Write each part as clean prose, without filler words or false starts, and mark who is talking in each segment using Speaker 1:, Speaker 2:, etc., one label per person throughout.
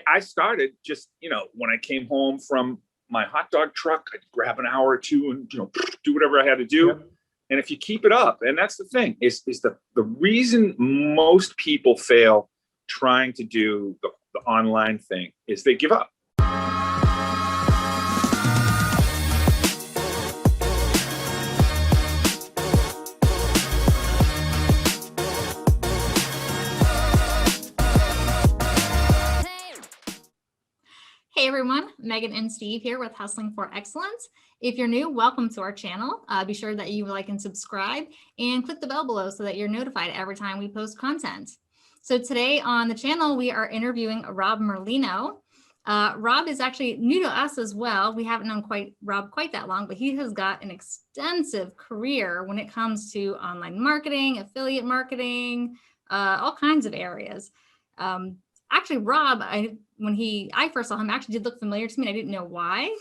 Speaker 1: I started just, when I came home from my hot dog truck, I'd grab an hour or two and, do whatever I had to do. Yep. And if you keep it up, and that's the thing, is the reason most people fail trying to do the online thing is they give up.
Speaker 2: Hey everyone, Megan and Steve here with Hustling for Excellence. If you're new, welcome to our channel. Be sure that you like and subscribe and click the bell below so that you're notified every time we post content. So today on the channel, we are interviewing Rob Merlino. Rob is actually new to us as well. We haven't known Rob quite that long, but he has got an extensive career when it comes to online marketing, affiliate marketing, all kinds of areas. Actually, Rob, when I first saw him, actually did look familiar to me. And I didn't know why.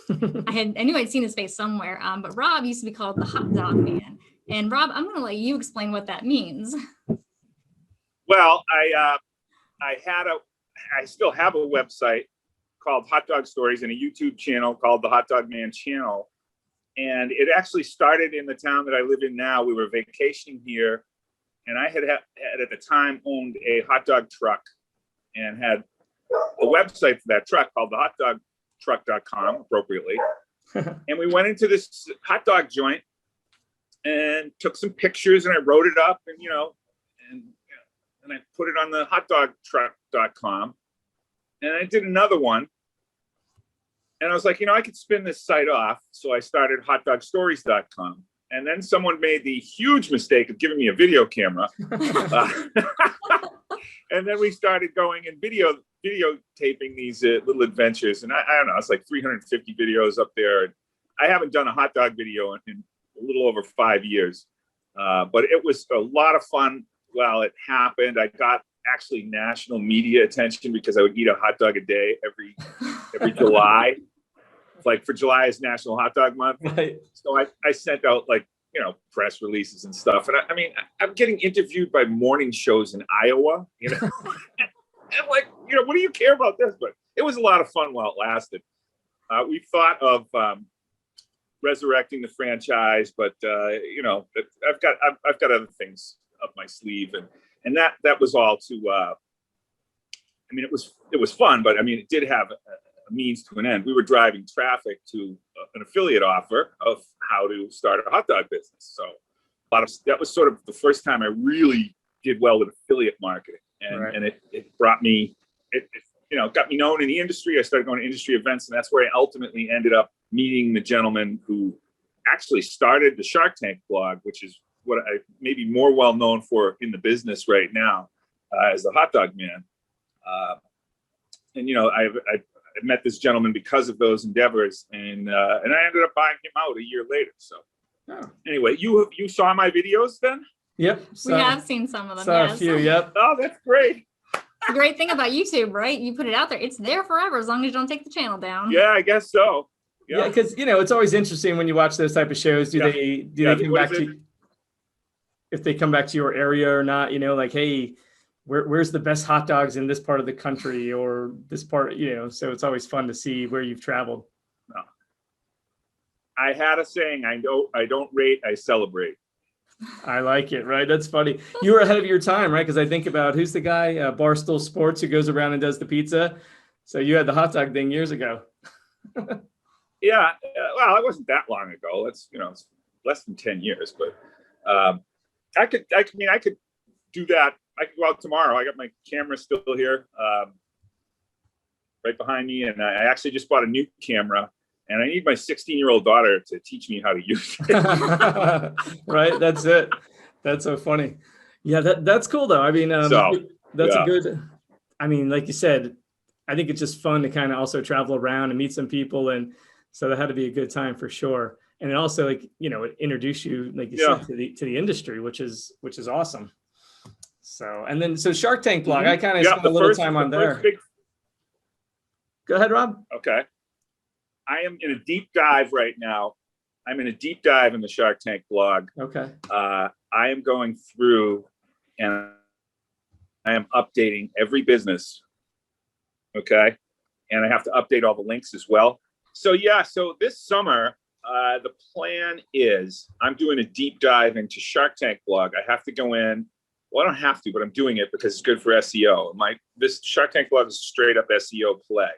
Speaker 2: I knew I'd seen his face somewhere. But Rob used to be called the Hot Dog Man. And Rob, I'm going to let you explain what that means.
Speaker 1: Well, I still have a website called Hot Dog Stories and a YouTube channel called the Hot Dog Man channel. And it actually started in the town that I live in now. We were vacationing here, and I had at the time owned a hot dog truck and had a website for that truck called the hotdogtruck.com, appropriately. And we went into this hot dog joint and took some pictures, and I wrote it up, and and I put it on the hotdogtruck.com. And I did another one. And I was like, I could spin this site off. So I started hotdogstories.com. And then someone made the huge mistake of giving me a video camera. And then we started going and videotaping these little adventures. And I don't know, it's like 350 videos up there. I haven't done a hot dog video in a little over 5 years. But it was a lot of fun while it happened. I got actually national media attention because I would eat a hot dog a day every July. Like for July is National Hot Dog Month. Right. So I sent out press releases and stuff. And I'm getting interviewed by morning shows in Iowa, And like, what do you care about this? But it was a lot of fun while it lasted. We thought of resurrecting the franchise, but I've got other things up my sleeve, and that was all to. It was fun, but it did have a means to an end. We were driving traffic to an affiliate offer of how to start a hot dog business. So that was sort of the first time I really did well with affiliate marketing, and right. And it brought me, got me known in the industry. I started going to industry events, and that's where I ultimately ended up meeting the gentleman who actually started the Shark Tank blog, which is what I may be more well known for in the business right now as the Hot Dog Man. I met this gentleman because of those endeavors, and I ended up buying him out a year later. So anyway, you saw my videos then?
Speaker 3: Yep.
Speaker 2: We have seen some of them.
Speaker 3: Saw a few, yep.
Speaker 1: Oh, that's great.
Speaker 2: The great thing about YouTube, right? You put it out there, it's there forever as long as you don't take the channel down.
Speaker 1: Yeah, I guess so.
Speaker 3: Yeah, because it's always interesting when you watch those type of shows. Do they come back to you, if they come back to your area or not? Like, hey, where's the best hot dogs in this part of the country or this part? So it's always fun to see where you've traveled.
Speaker 1: No. I had a saying: I don't rate, I celebrate.
Speaker 3: I like it. Right, that's funny. You were ahead of your time, right? Because I think about who's the guy, Barstool Sports, who goes around and does the pizza. So you had the hot dog thing years ago.
Speaker 1: Yeah, well, it wasn't that long ago. It's it's less than 10 years, but I could do that. I could go out tomorrow. I got my camera still here, right behind me, and I actually just bought a new camera, and I need my 16-year-old daughter to teach me how to use it.
Speaker 3: Right, that's it. That's so funny. Yeah, that's cool though. That's a good. Like you said, I think it's just fun to kind of also travel around and meet some people, and so that had to be a good time for sure. And it also it introduced you, like you said, to the industry, which is awesome. So, and then Shark Tank blog, I kind of spent a little time on there. Go ahead, Rob.
Speaker 1: Okay. I am in a deep dive right now. I'm in a deep dive in the Shark Tank blog.
Speaker 3: Okay.
Speaker 1: I am going through and I am updating every business Okay. And I have to update all the links as well. So yeah, so this summer, the plan is I'm doing a deep dive into Shark Tank blog. I have to go in. Well, I don't have to, but I'm doing it because it's good for SEO. This Shark Tank blog is a straight up SEO play.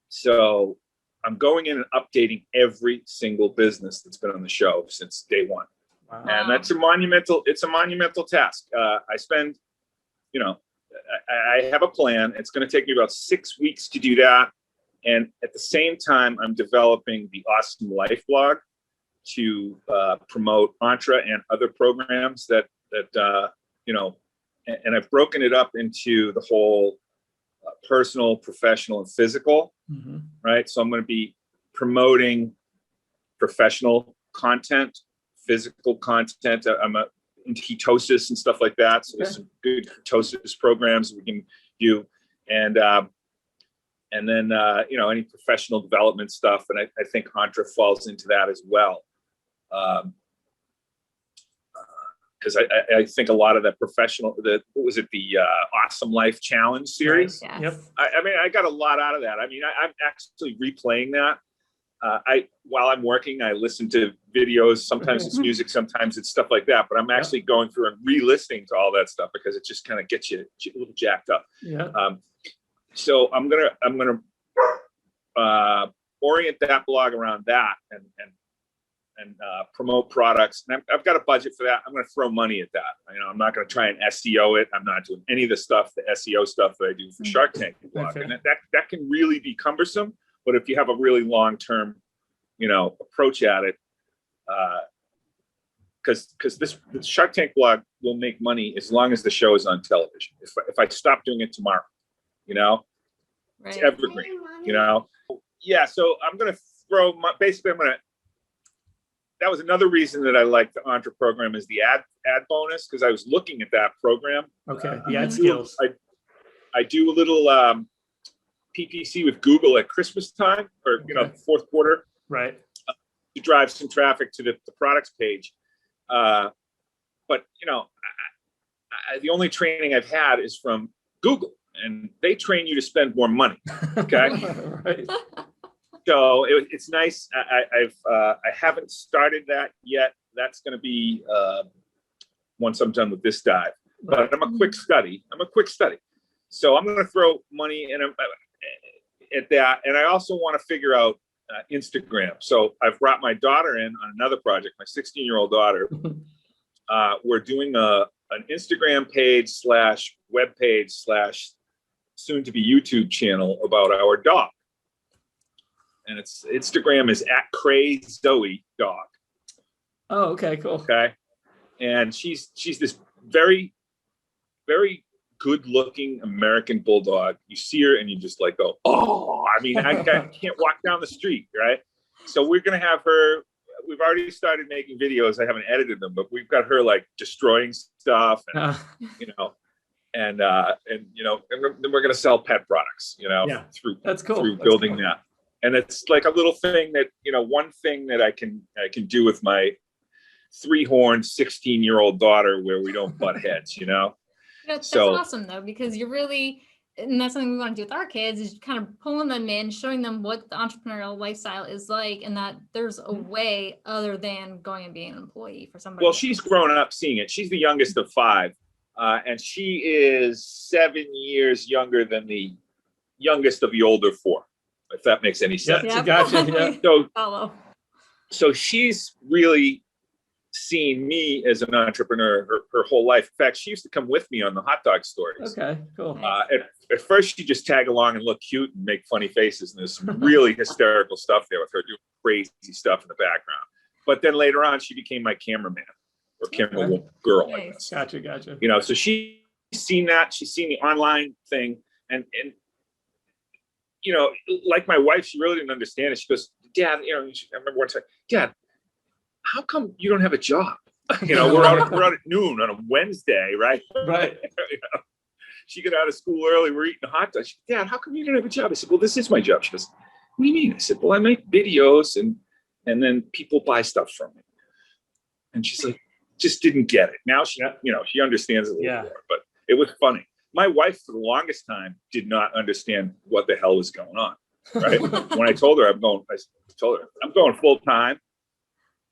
Speaker 1: So I'm going in and updating every single business that's been on the show since day one.
Speaker 3: Wow.
Speaker 1: And it's a monumental task. I spend, I have a plan. It's going to take me about 6 weeks to do that. And at the same time, I'm developing the Awesome Life blog to promote Entre and other programs that and I've broken it up into the whole personal, professional, and physical, right? So I'm going to be promoting professional content, physical content. I'm into ketosis and stuff like that. So there's some good ketosis programs we can do. And then, any professional development stuff. And I think Entre falls into that as well. Because I think a lot of that professional, what was it, the Awesome Life Challenge series?
Speaker 2: Yes.
Speaker 3: Yep.
Speaker 1: I got a lot out of that. I mean, I'm actually replaying that. While I'm working, I listen to videos. Sometimes it's music, sometimes it's stuff like that. But I'm actually going through and re-listening to all that stuff because it just kind of gets you a little jacked up.
Speaker 3: Yeah.
Speaker 1: So I'm gonna orient that blog around that and promote products. And I've got a budget for that. I'm going to throw money at that. I'm not going to try and SEO it. I'm not doing any of the SEO stuff that I do for Shark Tank blog. And that can really be cumbersome. But if you have a really long-term, approach at it, because this Shark Tank blog will make money as long as the show is on television. If I stop doing it tomorrow, it's evergreen, Yeah, so I'm going to that was another reason that I like the Entre program is the ad bonus, because I was looking at that program.
Speaker 3: Okay, the ad skills.
Speaker 1: I do a little PPC with Google at Christmas time or, fourth quarter.
Speaker 3: Right.
Speaker 1: To drive some traffic to the products page. But, the only training I've had is from Google, and they train you to spend more money. Okay.
Speaker 3: Right.
Speaker 1: So it's nice. I haven't started that yet. That's going to be once I'm done with this dive. But I'm a quick study. So I'm going to throw money in at that, and I also want to figure out Instagram. So I've brought my daughter in on another project. My 16-year-old daughter. We're doing an Instagram page / web page / soon to be YouTube channel about our dog. And its Instagram is @CrazeZoeDog.
Speaker 3: Oh, okay, cool.
Speaker 1: Okay, and she's this very, very good-looking American bulldog. You see her and you just like go, oh! I mean, I can't walk down the street, right? So we're gonna have her. We've already started making videos. I haven't edited them, but we've got her like destroying stuff, and and then we're gonna sell pet products, through
Speaker 3: that's cool.
Speaker 1: through building that. And it's like a little thing that, one thing that I can do with my 3-horned 16-year-old daughter where we don't butt heads,
Speaker 2: That's awesome though, because you're really, and that's something we want to do with our kids, is kind of pulling them in, showing them what the entrepreneurial lifestyle is like, and that there's a way other than going and being an employee for somebody.
Speaker 1: Well, she's grown up seeing it. She's the youngest of 5, and she is 7 years younger than the youngest of the older 4. If that makes any sense.
Speaker 3: Yep. Gotcha. Yeah.
Speaker 1: So she's really seen me as an entrepreneur her whole life. In fact, she used to come with me on the hot dog stories.
Speaker 3: Okay, cool.
Speaker 1: At first, she'd just tag along and look cute and make funny faces. And there's some really hysterical stuff there with her doing crazy stuff in the background. But then later on, she became my cameraman or camera girl.
Speaker 2: Nice.
Speaker 1: I guess.
Speaker 3: Gotcha.
Speaker 1: So she's seen that. She's seen the online thing. And like my wife, she really didn't understand it. She goes, Dad, I remember one time, Dad, how come you don't have a job? We're out at noon on a Wednesday, right?
Speaker 3: Right.
Speaker 1: She got out of school early. We're eating hot dogs. She goes, Dad, how come you don't have a job? I said, well, this is my job. She goes, what do you mean? I said, well, I make videos and then people buy stuff from me. And she's like, just didn't get it. Now she understands it a little more, but it was funny. my wife for the longest time did not understand what the hell was going on. Right. When I told her I told her I'm going full time.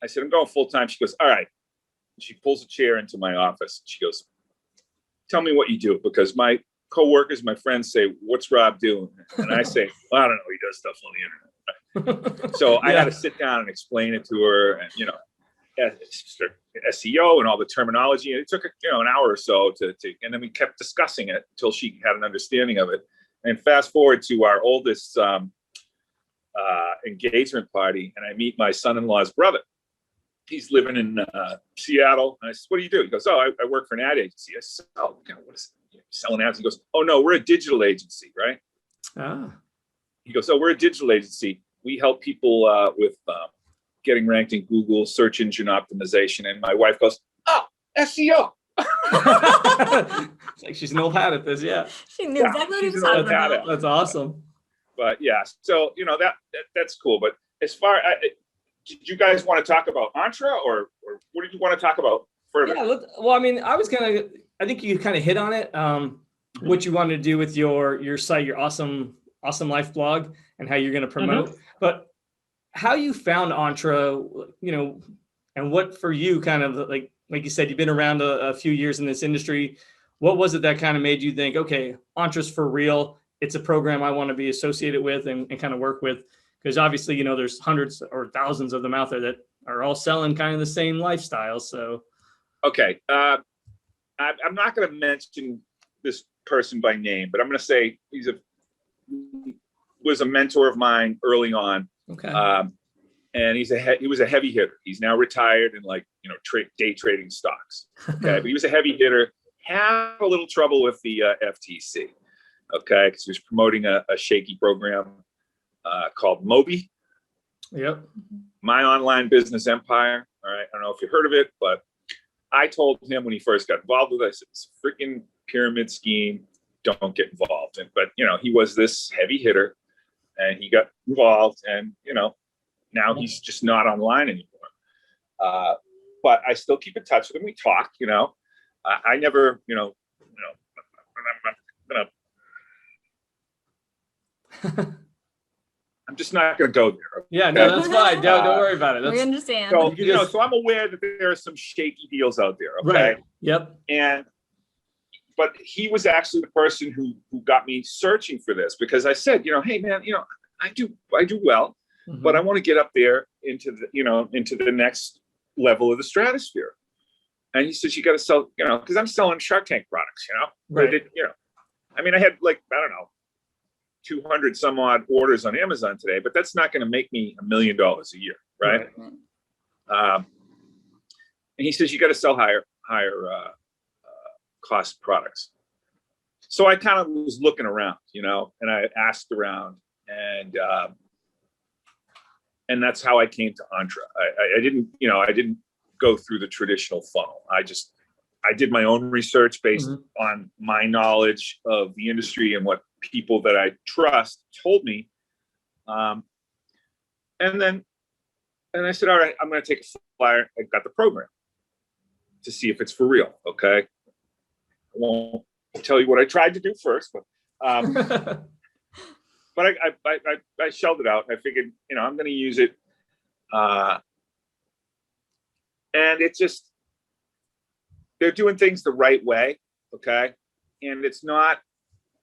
Speaker 1: I said, I'm going full time. She goes, all right. She pulls a chair into my office. She goes, tell me what you do, because my coworkers, my friends say, what's Rob doing? And I say, well, I don't know. He does stuff on the internet. So I had to sit down and explain it to her, and, you know, SEO and all the terminology. And it took, you know, an hour or so and then we kept discussing it until she had an understanding of it. And fast forward to our oldest engagement party, and I meet my son-in-law's brother. He's living in Seattle. And I said, what do you do? He goes, oh, I work for an ad agency. I said, oh, what is it? Selling ads? He goes, oh, no, we're a digital agency, right? He goes, oh, we're a digital agency. We help people with getting ranked in Google search engine optimization. And my wife goes, oh, SEO.
Speaker 3: It's like she's an old hat at this. Yeah.
Speaker 2: She knew exactly what he was talking about.
Speaker 3: That's awesome.
Speaker 1: But yeah, so, you know, that's cool. But as far, did you guys want to talk about Entre, or what did you want to talk about further?
Speaker 3: Yeah, well, I mean, I think you kind of hit on it. What you wanted to do with your site, your awesome life blog, and how you're going to promote. But how you found Entre, you know, and what for you kind of like you said, you've been around a few years in this industry. What was it that kind of made you think, okay, Entre's for real? It's a program I want to be associated with and kind of work with. Because obviously, you know, there's hundreds or thousands of them out there that are all selling kind of the same lifestyle. So,
Speaker 1: okay, I'm not going to mention this person by name, but I'm going to say he was a mentor of mine early on.
Speaker 3: Okay,
Speaker 1: and he was a heavy hitter. He's now retired and, like, you know, day trading stocks. Okay, but he was a heavy hitter. Had a little trouble with the FTC. Okay, because he was promoting a shaky program called Moby.
Speaker 3: Yep.
Speaker 1: My Online Business Empire. All right. I don't know if you heard of it, but I told him when he first got involved with it, I said, it's a freaking pyramid scheme. Don't get involved in. But, you know, he was this heavy hitter and he got involved, and, you know, now he's just not online anymore. But I still keep in touch with him. We talk, you know. I never, I'm just not going to go there.
Speaker 3: Yeah, no, that's fine. Don't worry about it.
Speaker 2: We understand.
Speaker 1: So, so I'm aware that there are some shaky deals out there. Okay.
Speaker 3: Right. Yep.
Speaker 1: But he was actually the person who got me searching for this, because I said, hey, man, I do well, but I want to get up there into the next level of the stratosphere. And he says, you got to sell, because I'm selling Shark Tank products,
Speaker 3: Right.
Speaker 1: I mean, I had, like, I don't know, 200 some odd orders on Amazon today, but that's not going to make me $1 million a year. Right. And he says, you got to sell higher cost products. So I kind of was looking around, and I asked around, and that's how I came to Entre. I didn't go through the traditional funnel. I did my own research based on my knowledge of the industry and what people that I trust told me. And I said, all right, I'm going to take a flyer. I got the program to see if it's for real. Okay. I won't tell you what I tried to do first, but but I shelled it out. I figured, I'm going to use it. And it's just, they're doing things the right way. Okay. And it's not,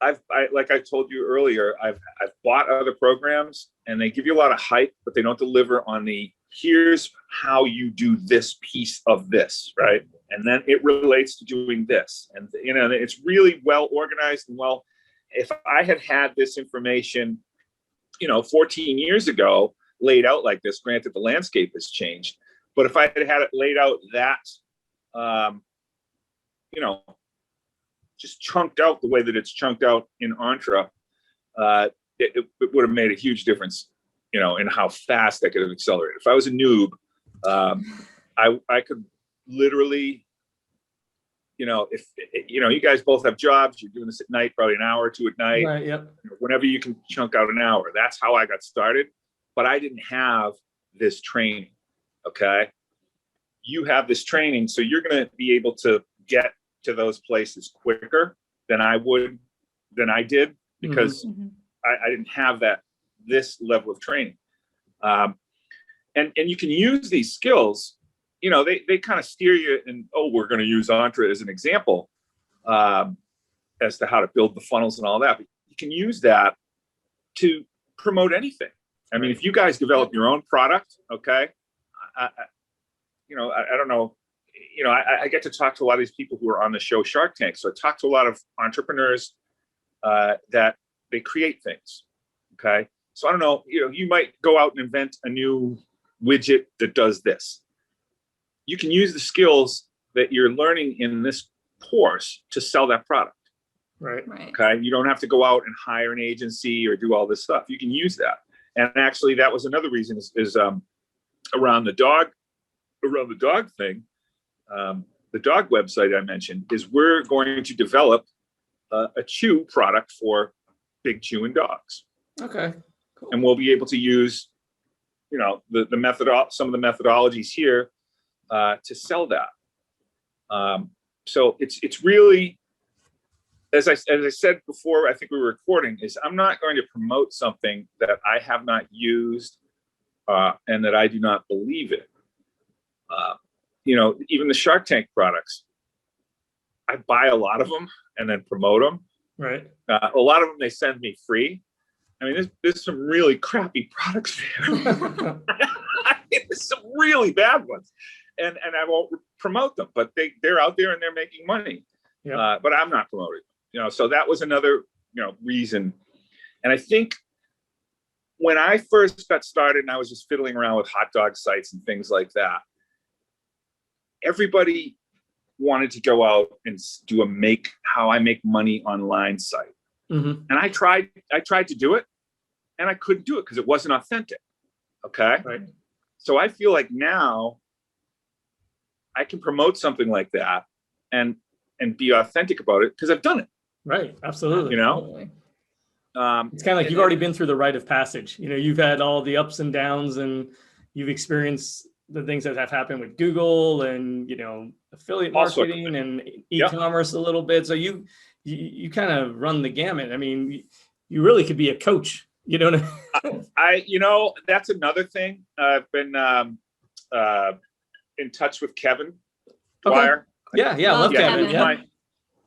Speaker 1: like I told you earlier, I've bought other programs and they give you a lot of hype, but they don't deliver on here's how you do this piece of this, right? And then it relates to doing this. And, it's really well organized and well. If I had this information, 14 years ago, laid out like this, granted the landscape has changed, but if I had it laid out that, just chunked out the way that it's chunked out in Entre, it would have made a huge difference, in how fast I could have accelerated. If I was a noob, I could literally, if you guys both have jobs, you're doing this at night, probably an hour or two at night.
Speaker 3: Right, yep.
Speaker 1: Whenever you can chunk out an hour. That's how I got started. But I didn't have this training. Okay. You have this training, so you're going to be able to get to those places quicker than I did, because I didn't have this level of training. And you can use these skills, they kind of steer you, and, we're going to use Entra as an example, as to how to build the funnels and all that. But you can use that to promote anything. I mean, if you guys develop your own product, okay, I don't know, I get to talk to a lot of these people who are on the show Shark Tank. So I talk to a lot of entrepreneurs that they create things. Okay. So I don't know, you might go out and invent a new widget that does this. You can use the skills that you're learning in this course to sell that product.
Speaker 3: Right.
Speaker 1: Okay. You don't have to go out and hire an agency or do all this stuff. You can use that. And actually, that was another reason is around the dog thing. The dog website I mentioned is we're going to develop a chew product for big chewing dogs. Okay. Cool. And we'll be able to use, the method, some of the methodologies here to sell that. So it's really, as I said before, I think we were recording, is I'm not going to promote something that I have not used and that I do not believe in. Even the Shark Tank products, I buy a lot of them and then promote them. Right. A lot of them they send me free. I mean, there's some really crappy products there. There's some really bad ones, and I won't promote them, but they're out there and they're making money. Yeah. But I'm not promoting them. So that was another reason. And I think when I first got started and I was just fiddling around with hot dog sites and things like that, everybody wanted to go out and do how I make money online site. Mm-hmm. And I tried to do it, and I couldn't do it because it wasn't authentic. Okay. Right. So I feel like now I can promote something like that and be authentic about it because I've done it.
Speaker 3: Right. Absolutely. It's kind of like you've already been through the rite of passage. You've had all the ups and downs, and you've experienced the things that have happened with Google and, affiliate marketing and e-commerce a little bit. So you kind of run the gamut. I mean, you really could be a coach,
Speaker 1: that's another thing. I've been in touch with Kevin Dwyer.
Speaker 3: Okay. Yeah. Love Kevin.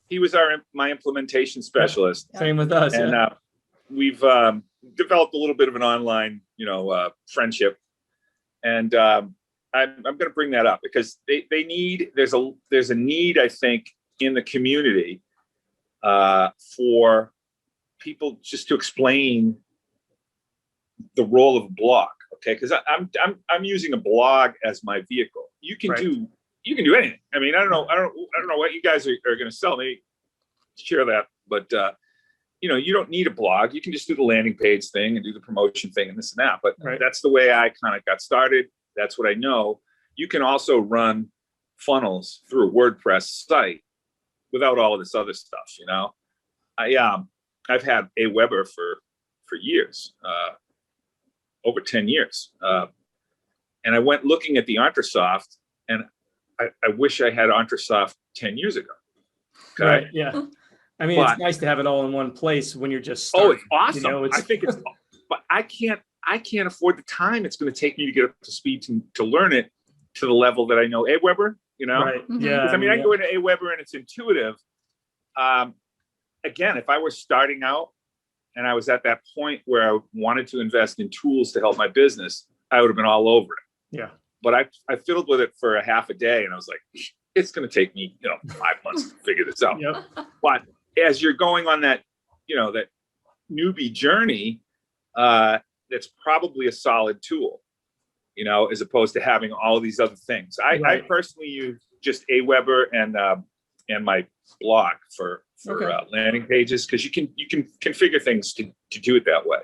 Speaker 1: He was my implementation specialist.
Speaker 3: Yeah. Same with us.
Speaker 1: And we've developed a little bit of an online, friendship. And I'm going to bring that up because there's a need, I think, in the community for people just to explain the role of a blog. Okay, because I'm using a blog as my vehicle. You can do anything. I mean, I don't know what you guys are going to sell. Maybe share that, but you don't need a blog. You can just do the landing page thing and do the promotion thing and this and that. But that's the way I kind of got started. That's what I know. You can also run funnels through a WordPress site without all of this other stuff. I've had Aweber for years, over 10 years, and I went looking at the Entrasoft, and I wish I had Entrasoft 10 years ago. Okay.
Speaker 3: Right. Yeah. I mean, it's nice to have it all in one place when you're just starting.
Speaker 1: Oh, it's awesome. I think it's, but I can't afford the time it's going to take me to get up to speed to learn it to the level that I know Aweber, Right.
Speaker 3: Yeah.
Speaker 1: I mean, I go into Aweber and it's intuitive. Again, if I were starting out and I was at that point where I wanted to invest in tools to help my business, I would have been all over it.
Speaker 3: Yeah.
Speaker 1: But I fiddled with it for a half a day and I was like, it's going to take me, 5 months to figure this out.
Speaker 3: Yep.
Speaker 1: But as you're going on that, that newbie journey, that's probably a solid tool, as opposed to having all these other things. I personally use just Aweber and my blog for landing pages, because you can configure things to do it that way.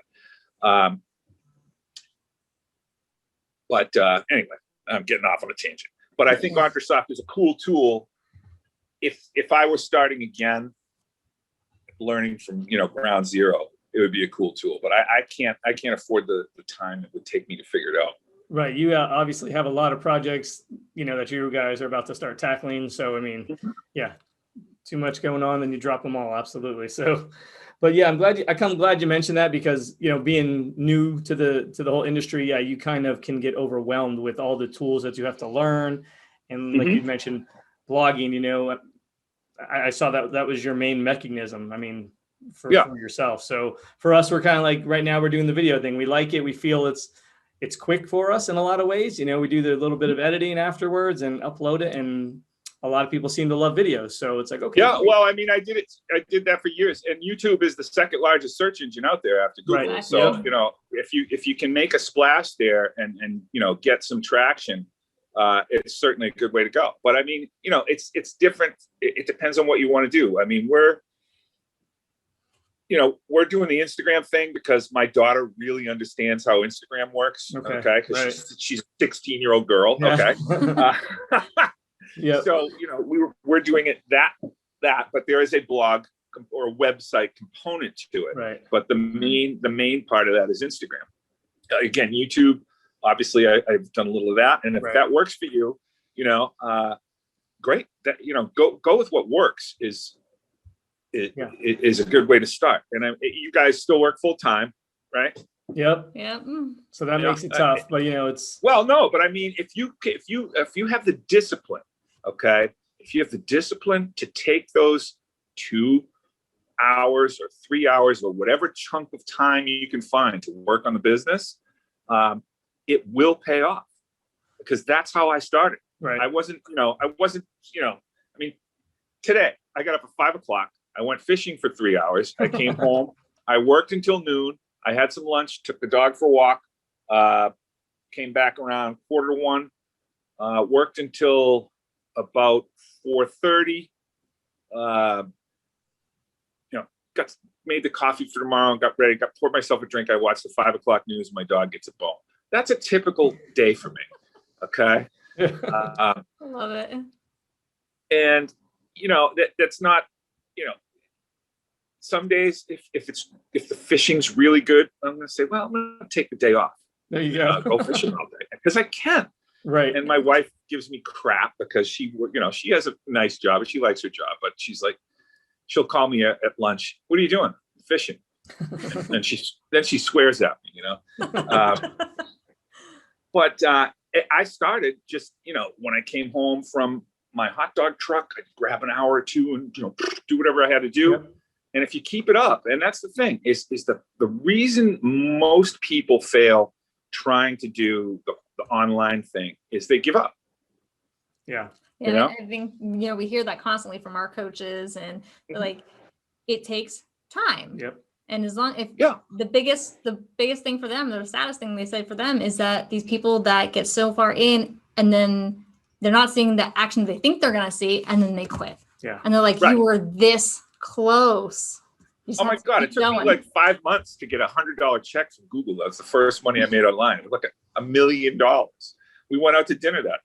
Speaker 1: But anyway, I'm getting off on a tangent. But I think Entrasoft is a cool tool. If I were starting again, learning from ground zero, it would be a cool tool. But I can't afford the time it would take me to figure it out.
Speaker 3: Right. You obviously have a lot of projects, that you guys are about to start tackling. So, I mean, yeah, too much going on, then you drop them all. Absolutely. So, but yeah, I'm glad you mentioned that, because, you know, being new to the whole industry, yeah, you kind of can get overwhelmed with all the tools that you have to learn. And like you mentioned, blogging, you know, I saw that was your main mechanism. I mean, for yourself. So for us, we're kind of like, right now we're doing the video thing. We like it. We feel it's quick for us in a lot of ways. You know, we do the little bit of editing afterwards and upload it, and a lot of people seem to love videos. So it's like, okay.
Speaker 1: Yeah, well, I mean, I did that for years, and YouTube is the second largest search engine out there after Google.
Speaker 3: Right.
Speaker 1: So, you know, if you can make a splash there and you know, get some traction, it's certainly a good way to go. But I mean, you know, it's different. It depends on what you want to do. I mean, we're doing the Instagram thing because my daughter really understands how Instagram works. Okay. Because she's a 16-year-old girl. Yeah. Okay. Yeah. So, you know, we're doing it that, but there is a blog or a website component to it.
Speaker 3: Right.
Speaker 1: But the main part of that is Instagram. Again, YouTube, obviously I've done a little of that. And if that works for you, you know, great. That, you know, go with what works is a good way to start. And you guys still work full time, right?
Speaker 3: Yep. So that makes it tough, but you know, it's,
Speaker 1: well, no, but I mean, if you have the discipline, okay, if you have the discipline to take those 2 hours or 3 hours or whatever chunk of time you can find to work on the business, it will pay off, because that's how I started.
Speaker 3: Right.
Speaker 1: I wasn't, I mean, today I got up at 5 o'clock. I went fishing for 3 hours. I came home. I worked until noon. I had some lunch, took the dog for a walk, came back around 12:45, worked until about 4:30. Made the coffee for tomorrow and got ready, poured myself a drink. I watched the 5 o'clock news. My dog gets a bone. That's a typical day for me. Okay.
Speaker 2: I love it.
Speaker 1: And, you know, that's not, you know, some days if the fishing's really good, I'm going to say, well, I'm going to take the day off.
Speaker 3: There you go.
Speaker 1: Go fishing all day, because I can.
Speaker 3: Right.
Speaker 1: And my wife gives me crap because she has a nice job and she likes her job, but she's like, she'll call me at lunch. What are you doing? Fishing. And she swears at me, you know. But I started just, you know, when I came home from my hot dog truck, I'd grab an hour or two and, you know, do whatever I had to do. Yep. And if you keep it up, and that's the thing, is the reason most people fail trying to do the online thing is they give up.
Speaker 3: Yeah.
Speaker 2: Yeah, you know? I think, you know, we hear that constantly from our coaches, and like, it takes time.
Speaker 3: Yep.
Speaker 2: And as long the biggest thing for them, the saddest thing they say for them is that these people that get so far in and then they're not seeing the action they think they're gonna see, and then they quit.
Speaker 3: Yeah.
Speaker 2: And they're like, you were this close.
Speaker 1: Oh my God, it took me like 5 months to get $100 check from Google. That's the first money I made online. It was like $1 million. We went out to dinner that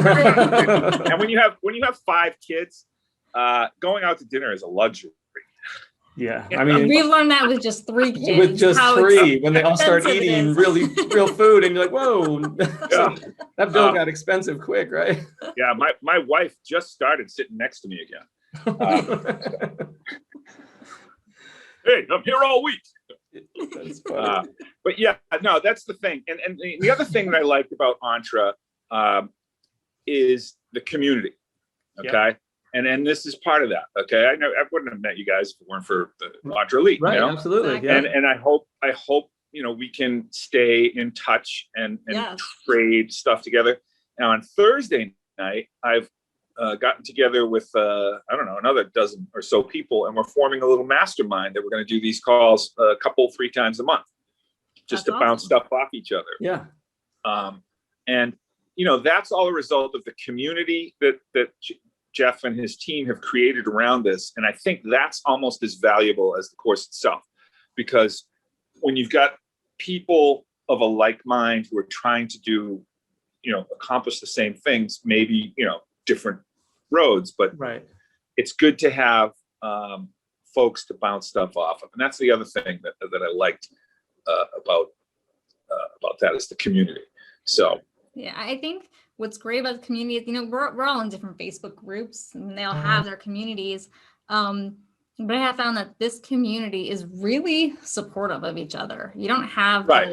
Speaker 1: night. And when you have 5 kids, going out to dinner is a luxury.
Speaker 3: Yeah, I mean,
Speaker 2: we learned that with just 3 kids.
Speaker 3: With just 3, when they all start eating real food, and you're like, whoa, that bill got expensive quick, right?
Speaker 1: Yeah, my wife just started sitting next to me again. Hey, I'm here all week. But yeah, no, that's the thing. And the other thing that I liked about Entre is the community. Okay. Yep. And this is part of that. Okay. I wouldn't have met you guys if it weren't for the Entre Elite.
Speaker 3: Right.
Speaker 1: You know?
Speaker 3: Absolutely. Yeah.
Speaker 1: And I hope, you know, we can stay in touch and trade stuff together. Now on Thursday night, I've gotten together with, another dozen or so people, and we're forming a little mastermind that we're going to do these calls 3 times a month, just to bounce stuff off each other.
Speaker 3: Yeah.
Speaker 1: And, you know, that's all a result of the community that Jeff and his team have created around this. And I think that's almost as valuable as the course itself, because when you've got people of a like mind who are trying to do, you know, accomplish the same things, maybe, you know, different roads, but it's good to have folks to bounce stuff off of. And that's the other thing that I liked about that is the community. So
Speaker 2: yeah, I think what's great about the community is, you know, we're all in different Facebook groups and they all have their communities, But I have found that this community is really supportive of each other. You don't have
Speaker 1: Right.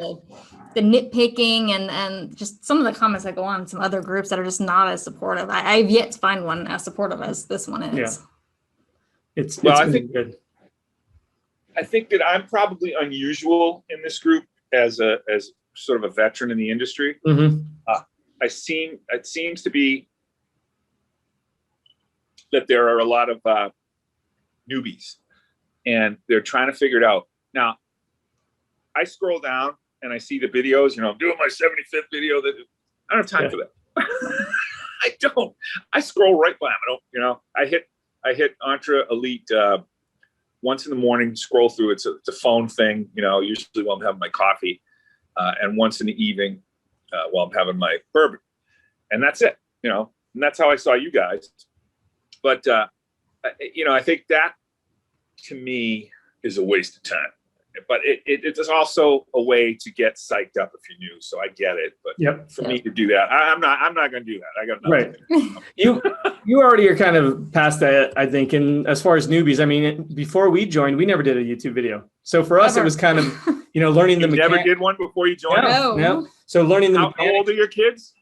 Speaker 2: the nitpicking and just some of the comments that go on in some other groups that are just not as supportive. I've yet to find one as supportive as this one is.
Speaker 3: Yeah. It's
Speaker 1: I think
Speaker 3: good.
Speaker 1: I think that I'm probably unusual in this group as sort of a veteran in the industry.
Speaker 3: Mm-hmm.
Speaker 1: It seems to be that there are a lot of newbies, and they're trying to figure it out. Now, I scroll down and I see the videos. I'm doing my 75th video. That I don't have time for that. I don't. I scroll right by them. I don't. I hit Entre Elite once in the morning. Scroll through. It's a phone thing. Usually while I'm having my coffee, and once in the evening while I'm having my bourbon, and that's it. And that's how I saw you guys. But I think that to me is a waste of time. But it is also a way to get psyched up if you're new. So I get it. But for me to do that, I'm not going to do that. I got nothing.
Speaker 3: Right. You already are kind of past that, I think. And as far as newbies, I mean, before we joined, we never did a YouTube video. So for us, it was kind of, learning the mechanics.
Speaker 1: Never did one before you joined?
Speaker 3: No. So learning the
Speaker 1: mechanics. How old are your kids?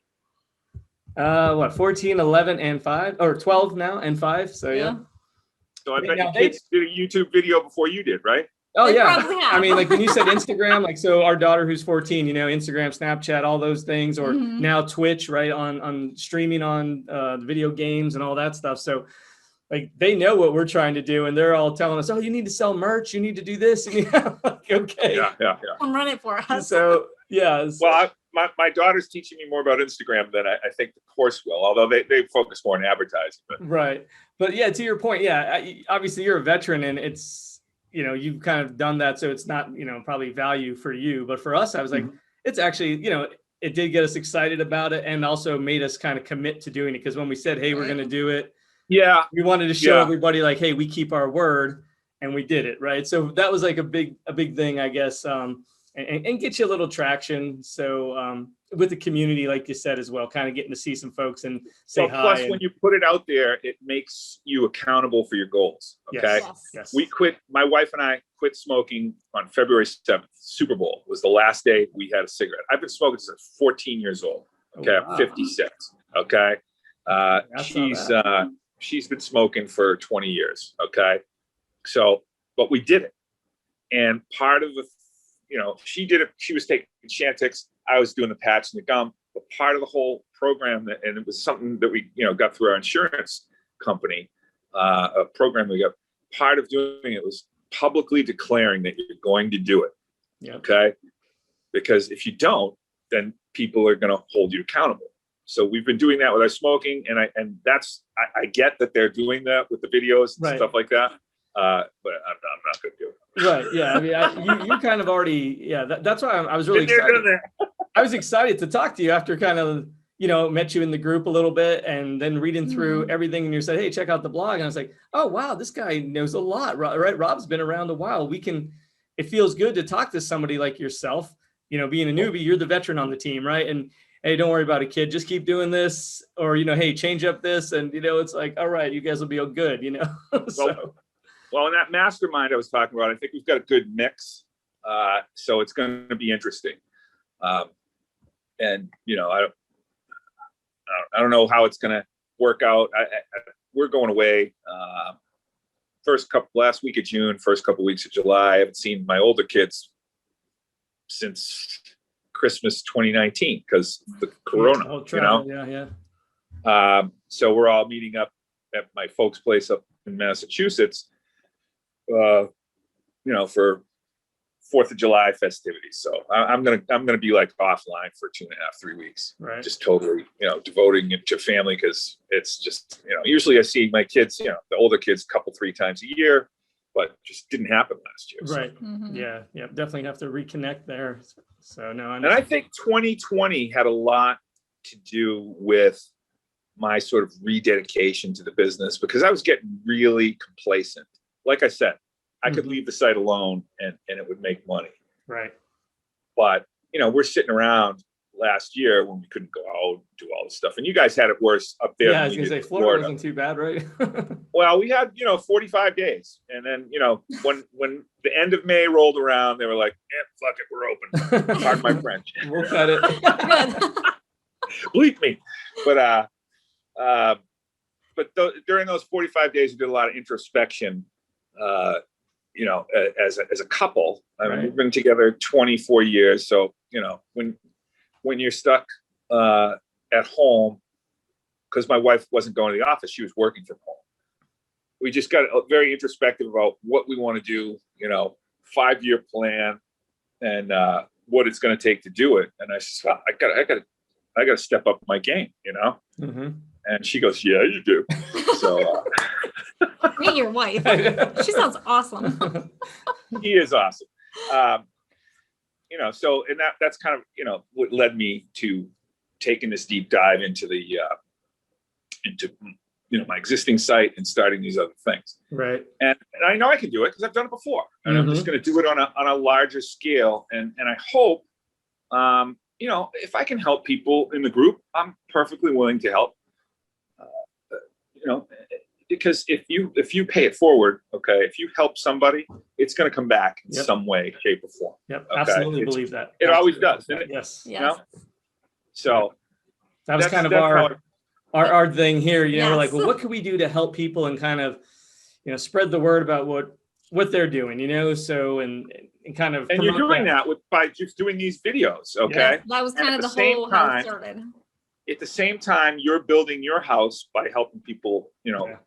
Speaker 3: 14, 11, and 5, or 12 now and 5. So yeah.
Speaker 1: So I bet your kids did a YouTube video before you did, right?
Speaker 3: Oh yeah. I mean, like when you said Instagram, so our daughter who's 14, Instagram, Snapchat, all those things, or now Twitch, right, on streaming on the video games and all that stuff. So like they know what we're trying to do, and they're all telling us, "Oh, you need to sell merch, you need to do this." And like, okay.
Speaker 2: Yeah. Come run it for us.
Speaker 3: So yeah.
Speaker 1: Well, my daughter's teaching me more about Instagram than I think the course will, although they focus more on advertising.
Speaker 3: Right. But yeah, to your point, obviously you're a veteran, and it's, you've kind of done that. So it's not, probably value for you. But for us, I was like, it's actually, it did get us excited about it, and also made us kind of commit to doing it. Because when we said, hey, we're going to do it. Yeah. We wanted to show everybody like, hey, we keep our word, and we did it. Right. So that was like a big thing, I guess, and get you a little traction. So with the community, like you said, as well, kind of getting to see some folks and say hi.
Speaker 1: Plus, when you put it out there, it makes you accountable for your goals. Okay.
Speaker 3: Yes.
Speaker 1: My wife and I quit smoking on February 7th. Super Bowl was the last day we had a cigarette. I've been smoking since 14 years old. Okay. I'm 56. Okay. She's been smoking for 20 years. Okay. So, but we did it. And part of the, she did it. She was taking Chantix. I was doing the patch and the gum. But part of the whole program, and it was something that we, got through our insurance company, a program we got. Part of doing it was publicly declaring that you're going to do it.
Speaker 3: Yeah.
Speaker 1: Okay. Because if you don't, then people are going to hold you accountable. So we've been doing that with our smoking, and I get that they're doing that with the videos and stuff like that. But I'm not going to do it.
Speaker 3: Right. Yeah. I mean, you kind of already, that's why I was really excited. I was excited to talk to you after kind of, met you in the group a little bit, and then reading through everything, and you said, hey, check out the blog. And I was like, oh, wow, this guy knows a lot, right? Rob's been around a while. It feels good to talk to somebody like yourself, being a newbie, you're the veteran on the team, right? And hey, don't worry about it, kid. Just keep doing this, or, hey, change up this. And, it's like, all right, you guys will be all good, So.
Speaker 1: Well, in that mastermind I was talking about, I think we've got a good mix. So it's going to be interesting. And, I don't know how it's going to work out. We're going away last week of June, first couple weeks of July. I haven't seen my older kids since Christmas 2019 because the Corona. So we're all meeting up at my folks' place up in Massachusetts, for 4th of July festivities. So I'm gonna be like offline for 2.5, 3 weeks,
Speaker 3: right?
Speaker 1: Just totally, devoting it to family, because it's just, usually I see my kids, the older kids, 2-3 times a year, but just didn't happen last year.
Speaker 3: Right. So. Mm-hmm. Yeah. Definitely have to reconnect there. So no,
Speaker 1: and I think 2020 had a lot to do with my sort of rededication to the business, because I was getting really complacent. Like I said, I could leave the site alone and it would make money.
Speaker 3: Right.
Speaker 1: But, we're sitting around last year when we couldn't go out, do all this stuff. And you guys had it worse up there.
Speaker 3: Yeah, I was gonna say Florida wasn't too bad, right?
Speaker 1: Well, we had, 45 days. And then, when the end of May rolled around, they were like, fuck it, we're open. Pardon my French.
Speaker 3: We'll cut it.
Speaker 1: Bleep me. During those 45 days, we did a lot of introspection, as a couple. I mean, we've been together 24 years. So, when you're stuck at home, because my wife wasn't going to the office, she was working from home. We just got very introspective about what we want to do, 5-year plan, and what it's going to take to do it. And I said, I got to step up my game,
Speaker 3: Mm-hmm.
Speaker 1: And she goes, yeah, you do. So
Speaker 2: meet your wife. She sounds awesome.
Speaker 1: He is awesome. So, and that's kind of, what led me to taking this deep dive into my existing site and starting these other things.
Speaker 3: Right.
Speaker 1: And I know I can do it because I've done it before, and I'm just going to do it on a larger scale. And I hope, if I can help people in the group, I'm perfectly willing to help. Because if you pay it forward, okay, if you help somebody, it's going to come back in some way, shape, or form.
Speaker 3: Yep,
Speaker 1: okay?
Speaker 3: Absolutely believe that.
Speaker 1: It always does, doesn't it?
Speaker 3: Yes.
Speaker 1: So
Speaker 3: that was kind of our thing here. We're like, well, what can we do to help people and kind of, spread the word about what they're doing, so and kind of.
Speaker 1: And you're doing that by just doing these videos, okay?
Speaker 2: Yeah, that was kind of the whole how it started.
Speaker 1: At the same time, you're building your house by helping people,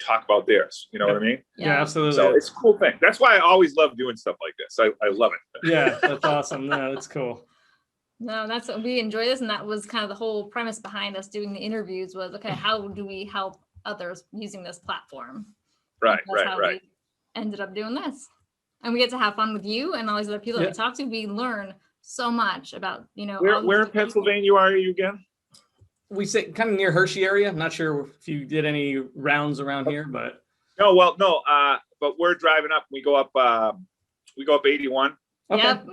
Speaker 1: talk about theirs. You know what I mean?
Speaker 3: Yeah, absolutely.
Speaker 1: So it's a cool thing. That's why I always love doing stuff like this. I love it.
Speaker 3: Yeah, that's awesome. No, that's cool.
Speaker 2: No, that's what we enjoy this. And that was kind of the whole premise behind us doing the interviews was, okay, how do we help others using this platform?
Speaker 1: Right.
Speaker 2: We ended up doing this. And we get to have fun with you and all these other people that we talk to. We learn so much about,
Speaker 1: Where in Pennsylvania are you again?
Speaker 3: We sit kind of near Hershey area. I'm not sure if you did any rounds around here, but
Speaker 1: no. But we're driving up. We go up 81.
Speaker 3: Okay.
Speaker 2: Yep.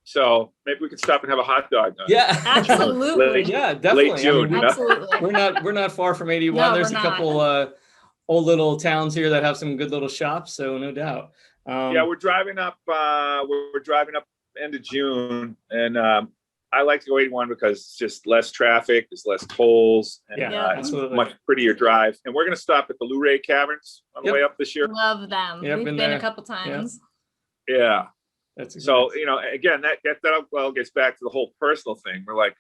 Speaker 1: So maybe we could stop and have a hot dog.
Speaker 3: Yeah,
Speaker 2: absolutely.
Speaker 3: Yeah, definitely.
Speaker 1: Late June.
Speaker 2: Absolutely.
Speaker 3: We're not far from 81.
Speaker 2: No,
Speaker 3: There's a couple old little towns here that have some good little shops. So no doubt.
Speaker 1: We're driving up. We're driving up end of June, and I like to go 81 because it's just less traffic, there's less tolls, and it's a much prettier drive. And we're going to stop at the Luray Caverns on the way up this year.
Speaker 2: Love them. We've been a couple times.
Speaker 1: Yeah.
Speaker 3: That's
Speaker 1: so, again, that gets back to the whole personal thing. We're like,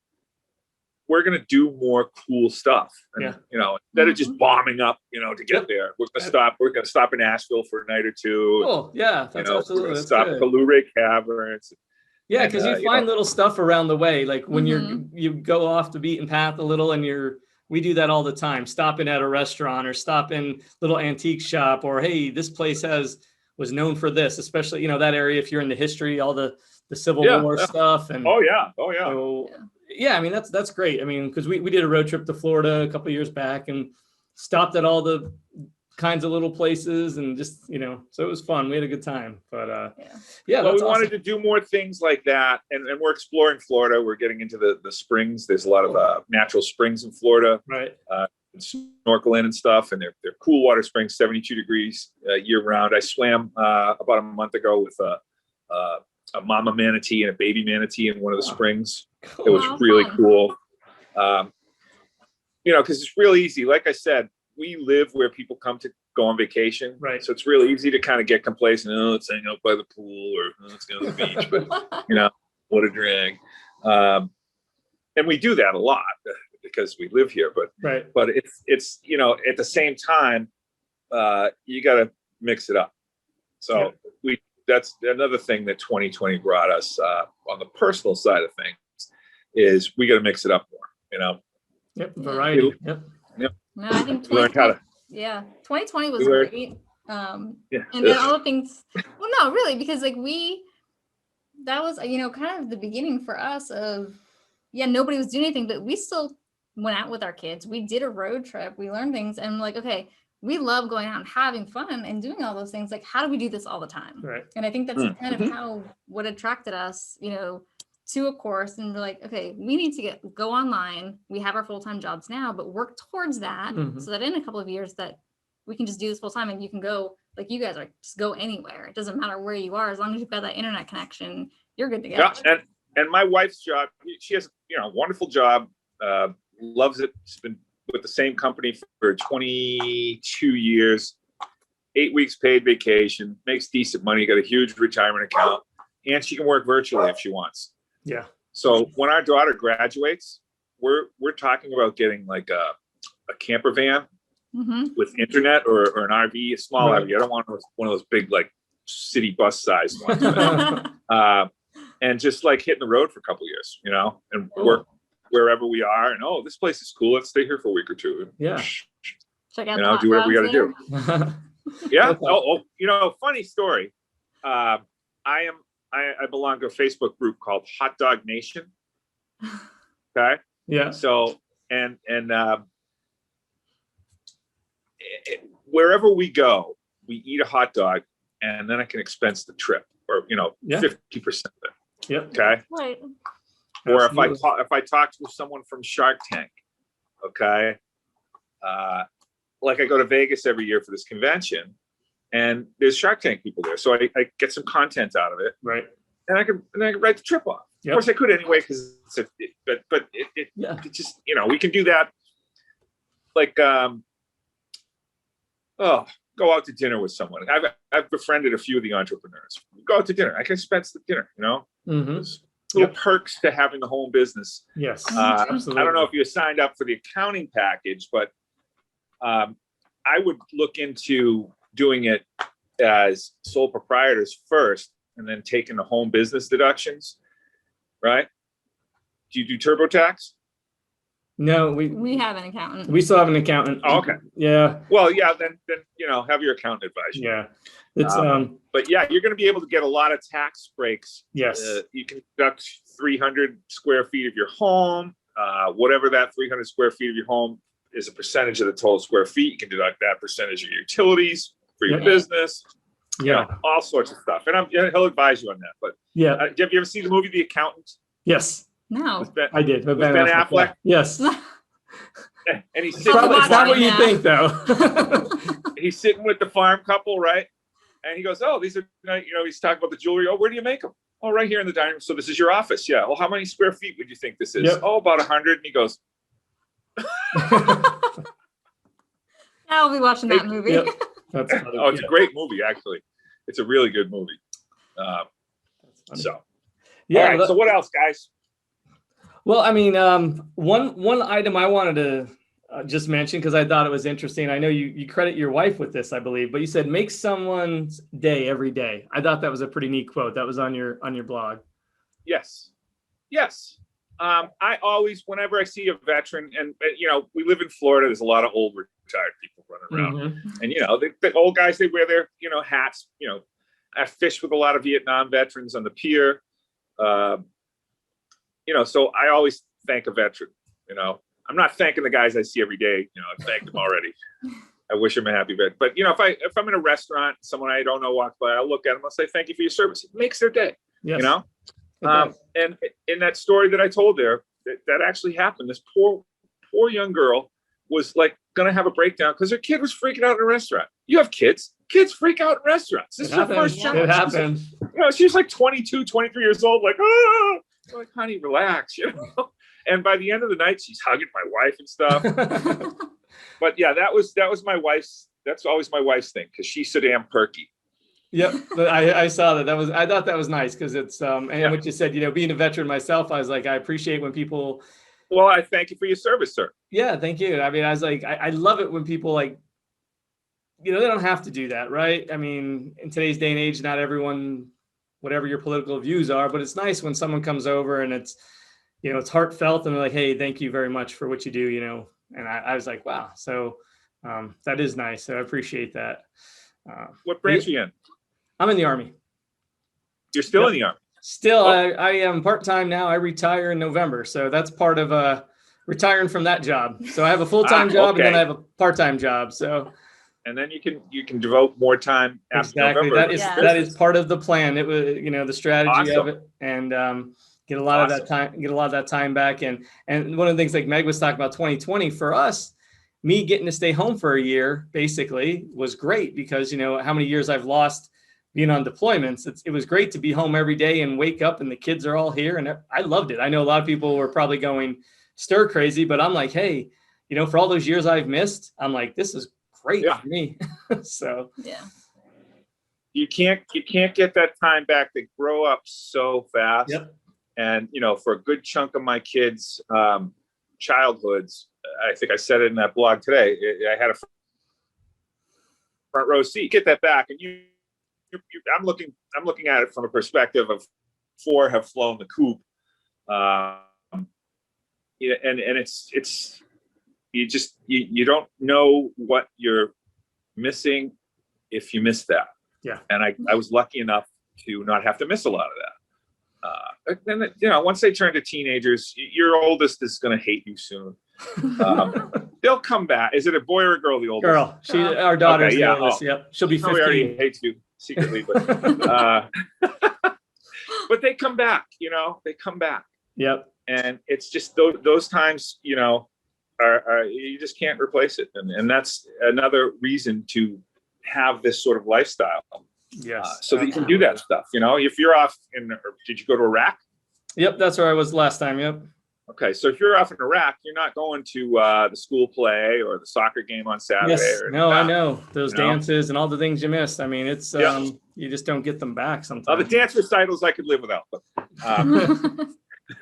Speaker 1: we're going to do more cool stuff. And, instead of just bombing up, to get there, we're going to stop in Asheville for a night or two.
Speaker 3: Cool. Yeah. That's absolutely.
Speaker 1: We're going to stop at the Luray Caverns.
Speaker 3: Yeah, because you find little stuff around the way, like when you go off the beaten path a little, and we do that all the time. Stopping at a restaurant or stop in little antique shop, or hey, this place was known for this, especially that area. If you're in the history, all the Civil War stuff, and So, I mean that's great. I mean, because we did a road trip to Florida a couple of years back and stopped at all the kinds of little places and just so it was fun. We had a good time. But we
Speaker 1: wanted to do more things like that, and we're exploring Florida. We're getting into the springs. There's a lot of natural springs in Florida,
Speaker 3: right?
Speaker 1: Snorkeling and stuff, and they're cool water springs, 72 degrees year round. I swam about a month ago with a mama manatee and a baby manatee in one of the springs. Cool. It was really cool. Because it's real easy. Like I said, we live where people come to go on vacation.
Speaker 3: Right.
Speaker 1: So it's really easy to kind of get complacent. Oh, let's hang out by the pool, or let's go to the beach. But, what a drag. And we do that a lot because we live here. But it's at the same time, you got to mix it up. So that's another thing that 2020 brought us on the personal side of things is we got to mix it up more,
Speaker 3: Yep. Variety. Yep.
Speaker 2: No, I think 2020 was great. And then all the things, well, no, really, because that was, kind of the beginning for us of, nobody was doing anything, but we still went out with our kids. We did a road trip. We learned things and like, okay, we love going out and having fun and doing all those things. Like, how do we do this all the time?
Speaker 3: Right.
Speaker 2: And I think that's kind of what attracted us, to a course and we're like, okay, we need to go online. We have our full-time jobs now, but work towards that so that in a couple of years that we can just do this full time and you can go like you guys are, just go anywhere. It doesn't matter where you are. As long as you've got that internet connection, you're good to go.
Speaker 1: Yeah. And my wife's job, she has, a wonderful job, loves it. She's been with the same company for 22 years, 8 weeks paid vacation, makes decent money, got a huge retirement account, and she can work virtually if she wants.
Speaker 3: Yeah.
Speaker 1: So when our daughter graduates, we're talking about getting like a camper van with internet or an RV, a small RV. I don't want one of those big like city bus sized ones. And just like hitting the road for a couple of years, and work wherever we are. And this place is cool. Let's stay here for a week or two.
Speaker 3: Yeah.
Speaker 2: Check out
Speaker 1: do whatever we got to do. Yeah. Funny story. I belong to a Facebook group called Hot Dog Nation. Okay.
Speaker 3: Yeah.
Speaker 1: So, and wherever we go, we eat a hot dog and then I can expense the trip or, 50% of it.
Speaker 3: Yep.
Speaker 1: Okay.
Speaker 2: Right.
Speaker 1: Or if I talk to someone from Shark Tank, okay. Like I go to Vegas every year for this convention and there's Shark Tank people there. So I get some content out of it.
Speaker 3: Right.
Speaker 1: And I can write the trip off.
Speaker 3: Yep.
Speaker 1: Of course I could anyway, because but it just, we can do that. Like, go out to dinner with someone. I've befriended a few of the entrepreneurs. Go out to dinner. I can expense the dinner, There's little perks to having the home business.
Speaker 3: Yes.
Speaker 1: Absolutely. I don't know if you signed up for the accounting package, but I would look into doing it as sole proprietors first and then taking the home business deductions, right? Do you do TurboTax?
Speaker 3: No,
Speaker 2: we have an accountant.
Speaker 3: We still have an accountant.
Speaker 1: Oh, okay.
Speaker 3: Yeah.
Speaker 1: Well, yeah, then have your accountant advise you.
Speaker 3: Yeah. It's
Speaker 1: but yeah, you're going to be able to get a lot of tax breaks.
Speaker 3: Yes.
Speaker 1: You can deduct 300 square feet of your home, whatever that 300 square feet of your home is a percentage of the total square feet. You can deduct that percentage of your utilities for your business.
Speaker 3: Yeah.
Speaker 1: All sorts of stuff. And he'll advise you on that. But
Speaker 3: yeah.
Speaker 1: Have you ever seen the movie The Accountant?
Speaker 3: Yes.
Speaker 2: No.
Speaker 3: I did.
Speaker 1: With Ben Affleck?
Speaker 3: Yes.
Speaker 1: And he's
Speaker 3: it's not what you think, though.
Speaker 1: He's sitting with the farm couple, right? And he goes, these are, he's talking about the jewelry. Oh, where do you make them? Oh, right here in the dining room. So this is your office. Yeah. Well, how many square feet would you think this is?
Speaker 3: Yep.
Speaker 1: Oh, about 100. And he goes,
Speaker 2: I'll be watching that movie.
Speaker 3: Yep. That's funny.
Speaker 1: It's a great movie, actually. It's a really good movie. So,
Speaker 3: yeah.
Speaker 1: All right, so what else, guys?
Speaker 3: Well, I mean, one item I wanted to just mention because I thought it was interesting. I know you credit your wife with this, I believe, but you said make someone's day every day. I thought that was a pretty neat quote. That was on your blog.
Speaker 1: Yes. I always, whenever I see a veteran, and we live in Florida, there's a lot of old retired people running around, and the old guys, they wear their hats. I fish with a lot of Vietnam veterans on the pier. So I always thank a veteran. I'm not thanking the guys I see every day. I thanked them already. I wish them a happy vet. But if I'm in a restaurant, someone I don't know walks by, I'll look at them. I'll say thank you for your service. It makes their day.
Speaker 3: Yes.
Speaker 1: And in that story that I told there, that actually happened. This poor young girl was like going to have a breakdown because her kid was freaking out in a restaurant. You have kids. Kids freak out in restaurants. This is her first job.
Speaker 3: It happens.
Speaker 1: She's like 22, 23 years old. Like, I'm like, honey, relax. And by the end of the night, she's hugging my wife and stuff. But yeah, that was my wife's. That's always my wife's thing because she's so damn perky.
Speaker 3: Yep, I saw that. I thought that was nice because it's and what you said. Being a veteran myself, I was like, I appreciate when people.
Speaker 1: Well, I thank you for your service, sir.
Speaker 3: Yeah, thank you. I mean, I was like, I love it when people like, they don't have to do that, right? I mean, in today's day and age, not everyone, whatever your political views are, but it's nice when someone comes over and it's, it's heartfelt and they're like, hey, thank you very much for what you do, And I was like, wow. So that is nice. So I appreciate that.
Speaker 1: What branch are you in?
Speaker 3: I'm in the Army.
Speaker 1: You're still in the Army?
Speaker 3: Still, I am part-time now. I retire in November. So that's part of retiring from that job. So I have a full-time job and then I have a part-time job. So.
Speaker 1: And then you can devote more time after
Speaker 3: exactly.
Speaker 1: November.
Speaker 3: That is part of the plan. It was, the strategy of it. And get a lot of that time back. And one of the things like Meg was talking about 2020 for us, me getting to stay home for a year basically was great because, you know, how many years I've lost being on deployments. It was great to be home every day and wake up and the kids are all here. And I loved it. I know a lot of people were probably going stir crazy, but I'm like, hey, you know, for all those years I've missed, I'm like, this is great for me. So
Speaker 2: yeah.
Speaker 1: You can't get that time back. They grow up so fast.
Speaker 3: Yep.
Speaker 1: And, you know, for a good chunk of my kids' childhoods, I think I said it in that blog today, I had a front row seat. Get that back. And I'm looking at it from a perspective of 4 have flown the coop. And it's you don't know what you're missing if you miss that.
Speaker 3: Yeah.
Speaker 1: And I was lucky enough to not have to miss a lot of that. And you know, once they turn to teenagers, your oldest is going to hate you soon. They'll come back. Is it a boy or a girl? The oldest
Speaker 3: girl. Our daughter's
Speaker 1: okay,
Speaker 3: the oldest. Yep. She'll be 15.
Speaker 1: She already hates you secretly, but but they come back. You know, they come back.
Speaker 3: Yep.
Speaker 1: And it's just those times, you know, are you just can't replace it, and that's another reason to have this sort of lifestyle.
Speaker 3: Yes.
Speaker 1: So that you can do that stuff. You know, if you're off did you go to Iraq?
Speaker 3: Yep, that's where I was last time. Yep.
Speaker 1: Okay, so if you're off in Iraq, you're not going to the school play or the soccer game on Saturday.
Speaker 3: Yes. No, I know those dances and all the things you missed. I mean, it's you just don't get them back sometimes.
Speaker 1: The dance recitals I could live without, but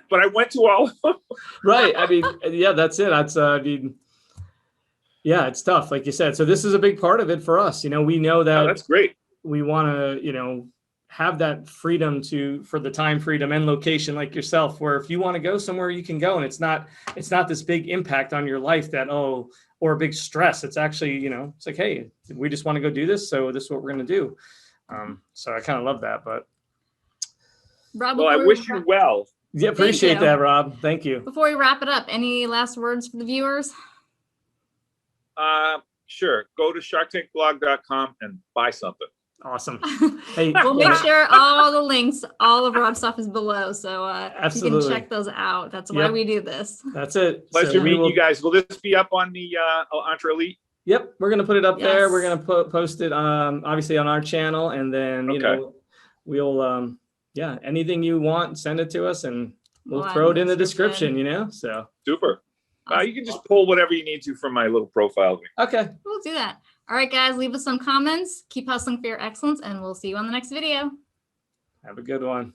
Speaker 1: but I went to all of them.
Speaker 3: Right. I mean, yeah, that's it. That's I mean, yeah, it's tough, like you said. So this is a big part of it for us. You know, we know that
Speaker 1: that's great.
Speaker 3: We want to, you know, have that freedom for the time freedom and location like yourself, where if you want to go somewhere, you can go. And it's not this big impact on your life or a big stress. It's actually, you know, it's like, hey, we just want to go do this. So this is what we're going to do. So I kind of love that, but.
Speaker 2: Rob,
Speaker 1: well, I wish you well.
Speaker 3: Yeah. Appreciate that, Rob. Thank you.
Speaker 2: Before we wrap it up, any last words for the viewers?
Speaker 1: Sure. Go to sharktankblog.com and buy something.
Speaker 3: Awesome. Hey,
Speaker 2: we'll make sure all the links, all of Rob's stuff is below. So
Speaker 3: absolutely.
Speaker 2: You can check those out. That's why we do this.
Speaker 3: That's it.
Speaker 1: Pleasure meeting you guys. Will this be up on the Entre Elite?
Speaker 3: Yep. We're going to put it up there. We're going to post it obviously on our channel. And then, you know, we'll, anything you want, send it to us and we'll throw it in the description, you know, so.
Speaker 1: Super. You can just pull whatever you need to from my little profile.
Speaker 2: Okay. We'll do that. All right, guys, leave us some comments. Keep hustling for your excellence, and we'll see you on the next video.
Speaker 3: Have a good one.